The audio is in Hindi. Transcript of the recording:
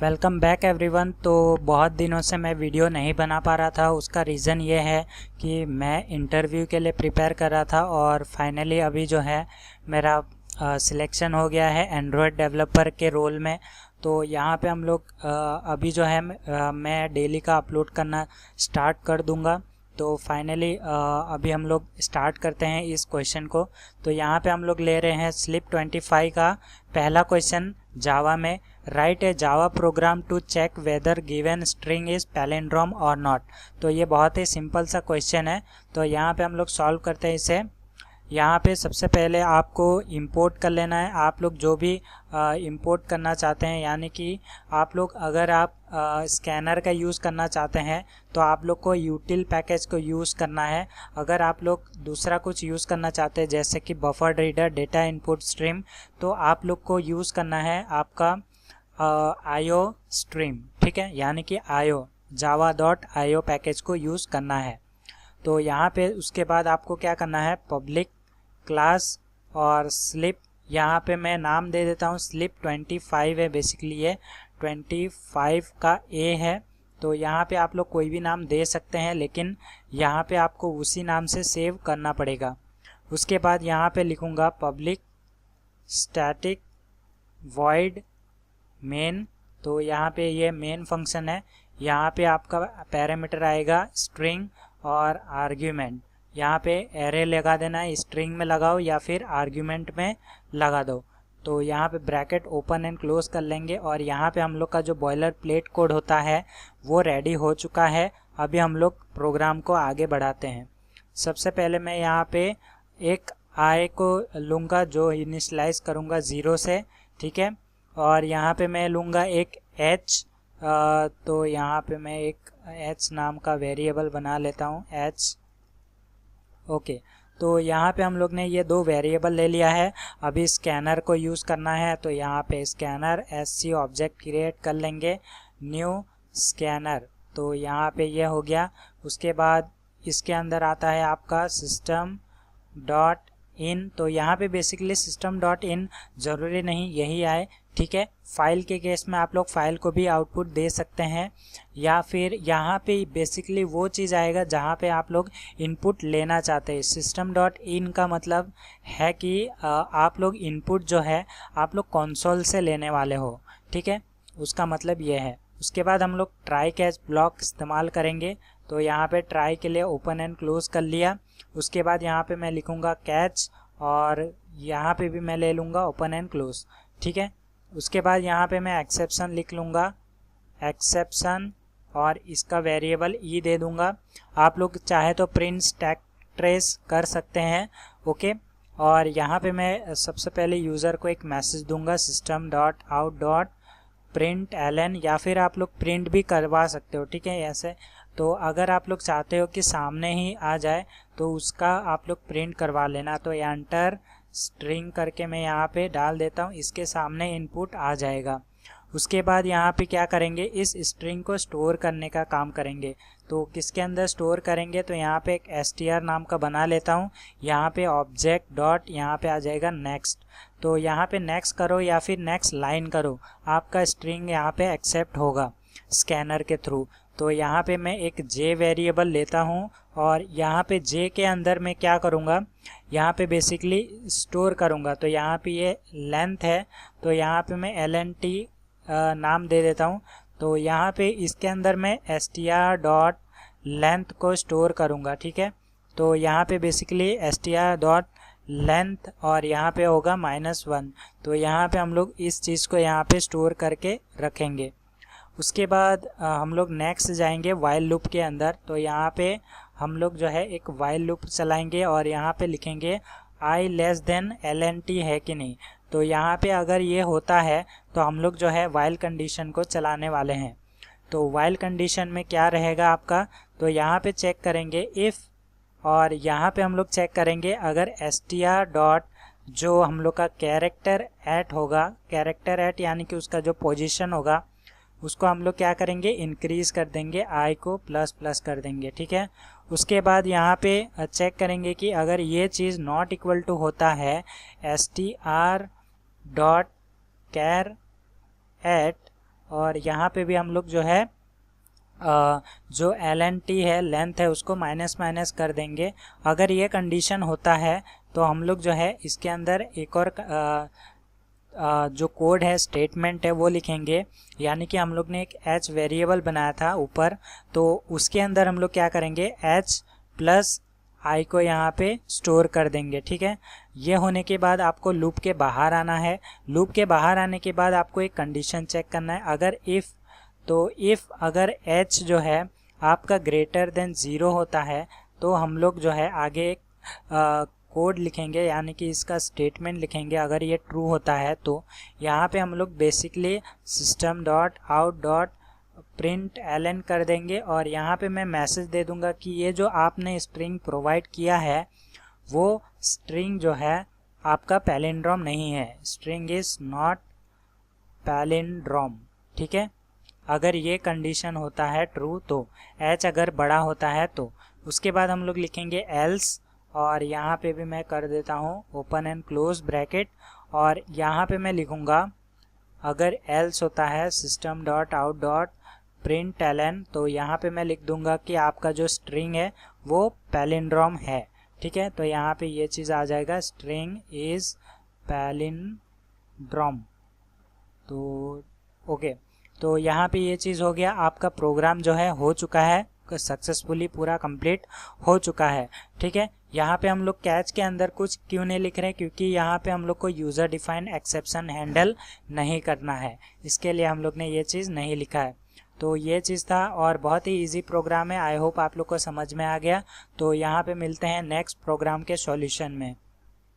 Welcome back everyone. तो बहुत दिनों से मैं वीडियो नहीं बना पा रहा था। उसका रीज़न ये है कि मैं इंटरव्यू के लिए प्रिपेयर कर रहा था और फाइनली अभी जो है मेरा सिलेक्शन हो गया है एंड्रॉयड डेवलपर के रोल में। तो यहाँ पे हम लोग अभी जो है मैं डेली का अपलोड करना स्टार्ट कर दूँगा। तो फाइनली अभी हम लोग स्टार्ट करते हैं इस क्वेश्चन को। तो यहाँ पे हम लोग ले रहे हैं स्लिप 25 का पहला क्वेश्चन जावा में। Write a Java program to check whether given string is palindrome और नॉट। तो ये बहुत ही सिंपल सा क्वेश्चन है। तो यहाँ पे हम लोग सॉल्व करते हैं इसे। यहाँ पे सबसे पहले आपको इंपोर्ट कर लेना है। आप लोग जो भी इंपोर्ट करना चाहते हैं, यानी कि आप लोग अगर आप स्कैनर का यूज़ करना चाहते हैं तो आप लोग को यूटिल पैकेज को यूज़ करना है। अगर आप लोग दूसरा कुछ यूज़ करना चाहते हैं जैसे कि buffer reader, data input stream, तो आप लोग को यूज़ करना है आपका IO स्ट्रीम, ठीक है, यानी कि IO java.io पैकेज को यूज़ करना है। तो यहाँ पे उसके बाद आपको क्या करना है, पब्लिक क्लास और स्लिप, यहाँ पे मैं नाम दे देता हूँ स्लिप 25 है। बेसिकली ये 25 का A है। तो यहाँ पे आप लोग कोई भी नाम दे सकते हैं, लेकिन यहाँ पे आपको उसी नाम से सेव करना पड़ेगा। उसके बाद यहाँ पे लिखूँगा पब्लिक स्टैटिक वॉइड मेन। तो यहाँ पे ये मेन फंक्शन है। यहाँ पे आपका पैरामीटर आएगा स्ट्रिंग और आर्ग्यूमेंट। यहाँ पे एरे लगा देना है, स्ट्रिंग में लगाओ या फिर आर्ग्यूमेंट में लगा दो। तो यहाँ पे ब्रैकेट ओपन एंड क्लोज कर लेंगे और यहाँ पे हम लोग का जो बॉयलर प्लेट कोड होता है वो रेडी हो चुका है। अभी हम लोग प्रोग्राम को आगे बढ़ाते हैं। सबसे पहले मैं यहाँ पे एक आई को लूँगा जो इनिशलाइज करूँगा 0 से, ठीक है। और यहाँ पे मैं लूँगा एक h। तो यहाँ पे मैं एक h नाम का वेरिएबल बना लेता हूँ, h। ओके, तो यहाँ पे हम लोग ने ये दो वेरिएबल ले लिया है। अभी स्कैनर को यूज़ करना है, तो यहाँ पे स्कैनर sc ऑब्जेक्ट क्रिएट कर लेंगे, न्यू स्कैनर। तो यहाँ पे ये हो गया। उसके बाद इसके अंदर आता है आपका सिस्टम डॉट इन। तो यहाँ पे बेसिकली सिस्टम डॉट इन ज़रूरी नहीं यही आए, ठीक है। फाइल के केस में आप लोग फाइल को भी आउटपुट दे सकते हैं, या फिर यहाँ पे बेसिकली वो चीज़ आएगा जहाँ पे आप लोग इनपुट लेना चाहते हैं। सिस्टम डॉट इन का मतलब है कि आप लोग इनपुट जो है आप लोग कंसोल से लेने वाले हो, ठीक है, उसका मतलब ये है। उसके बाद हम लोग ट्राई कैच ब्लॉक इस्तेमाल करेंगे। तो यहाँ पे ट्राई के लिए ओपन एंड क्लोज कर लिया। उसके बाद यहाँ पे मैं लिखूँगा कैच और यहाँ पे भी मैं ले लूँगा ओपन एंड क्लोज, ठीक है। उसके बाद यहाँ पे मैं एक्सेप्शन लिख लूँगा, एक्सेप्शन, और इसका वेरिएबल ई दे दूँगा। आप लोग चाहे तो प्रिंट स्टैक ट्रेस कर सकते हैं, ओके। और यहाँ पे मैं सबसे पहले यूज़र को एक मैसेज दूँगा system dot out dot print एलन, या फिर आप लोग प्रिंट भी करवा सकते हो, ठीक है, ऐसे। तो अगर आप लोग चाहते हो कि सामने ही आ जाए तो उसका आप लोग प्रिंट करवा लेना। तो एंटर स्ट्रिंग करके मैं यहाँ पे डाल देता हूँ, इसके सामने इनपुट आ जाएगा। उसके बाद यहाँ पे क्या करेंगे, इस स्ट्रिंग को स्टोर करने का काम करेंगे। तो किसके अंदर स्टोर करेंगे, तो यहाँ पे एक str नाम का बना लेता हूँ। यहाँ पे ऑब्जेक्ट डॉट यहाँ पे आ जाएगा नेक्स्ट। तो यहाँ पे नेक्स्ट करो या फिर नेक्स्ट लाइन करो, आपका स्ट्रिंग यहाँ पे एक्सेप्ट होगा स्कैनर के थ्रू। तो यहाँ पे मैं एक j वेरिएबल लेता हूँ और यहाँ पे j के अंदर मैं क्या करूँगा, यहाँ पे बेसिकली स्टोर करूँगा। तो यहाँ पे ये लेंथ है, तो यहाँ पे मैं lnt नाम दे देता हूँ। तो यहाँ पे इसके अंदर मैं str डॉट लेंथ को स्टोर करूँगा, ठीक है। तो यहाँ पे बेसिकली str डॉट लेंथ और यहाँ पे होगा -1। तो यहाँ पे हम लोग इस चीज़ को यहाँ पे स्टोर करके रखेंगे। उसके बाद हम लोग नेक्स्ट जाएंगे वाइल लूप के अंदर। तो यहाँ पे हम लोग जो है एक वाइल लूप चलाएंगे और यहाँ पे लिखेंगे i लेस देन lnt है कि नहीं। तो यहाँ पे अगर ये होता है तो हम लोग जो है वाइल कंडीशन को चलाने वाले हैं। तो वाइल कंडीशन में क्या रहेगा आपका, तो यहाँ पे चेक करेंगे इफ़, और यहाँ पे हम लोग चेक करेंगे अगर str डॉट जो हम लोग का कैरेक्टर एट होगा, कैरेक्टर एट यानी कि उसका जो पोजीशन होगा उसको हम लोग क्या करेंगे, इंक्रीज कर देंगे, i को ++ कर देंगे, ठीक है। उसके बाद यहाँ पे चेक करेंगे कि अगर ये चीज़ नॉट इक्वल टू होता है str डॉट कैर एट और यहाँ पे भी हम लोग जो है जो LNT है, लेंथ है, उसको माइनस माइनस कर देंगे। अगर ये कंडीशन होता है तो हम लोग जो है इसके अंदर एक और जो कोड है, स्टेटमेंट है, वो लिखेंगे। यानी कि हम लोग ने एक h वेरिएबल बनाया था ऊपर, तो उसके अंदर हम लोग क्या करेंगे, h प्लस i को यहाँ पे स्टोर कर देंगे। ठीक है, ये होने के बाद आपको लूप के बाहर आना है। लूप के बाहर आने के बाद आपको एक कंडीशन चेक करना है। अगर इफ़ अगर h जो है आपका ग्रेटर देन 0 होता है तो हम लोग जो है आगे एक कोड लिखेंगे, यानी कि इसका स्टेटमेंट लिखेंगे। अगर ये ट्रू होता है तो यहाँ पे हम लोग बेसिकली system.out.println कर देंगे और यहाँ पे मैं मैसेज दे दूंगा कि ये जो आपने स्ट्रिंग प्रोवाइड किया है वो स्ट्रिंग जो है आपका पैलिंड्रोम नहीं है, स्ट्रिंग इज नॉट पैलिंड्रोम। ठीक है, अगर ये कंडीशन होता है ट्रू तो h अगर बड़ा होता है तो उसके बाद हम लोग लिखेंगे एल्स, और यहाँ पे भी मैं कर देता हूँ ओपन एंड क्लोज ब्रैकेट, और यहाँ पे मैं लिखूँगा अगर एल्स होता है system.out.println, तो यहाँ पे मैं लिख दूँगा कि आपका जो स्ट्रिंग है वो पैलिंड्रोम है। ठीक है, तो यहाँ पे ये चीज़ आ जाएगा, स्ट्रिंग इज़ पैलिंड्रोम। तो ओके, तो यहाँ पे ये चीज़ हो गया। आपका प्रोग्राम जो है हो चुका है, सक्सेसफुली पूरा कंप्लीट हो चुका है। ठीक है, यहाँ पे हम लोग कैच के अंदर कुछ क्यों नहीं लिख रहे, क्योंकि यहाँ पे हम लोग को यूज़र डिफाइंड एक्सेप्शन हैंडल नहीं करना है, इसके लिए हम लोग ने ये चीज़ नहीं लिखा है। तो ये चीज़ था और बहुत ही इजी प्रोग्राम है। आई होप आप लोग को समझ में आ गया। तो यहाँ पे मिलते हैं नेक्स्ट प्रोग्राम के सॉल्यूशन में।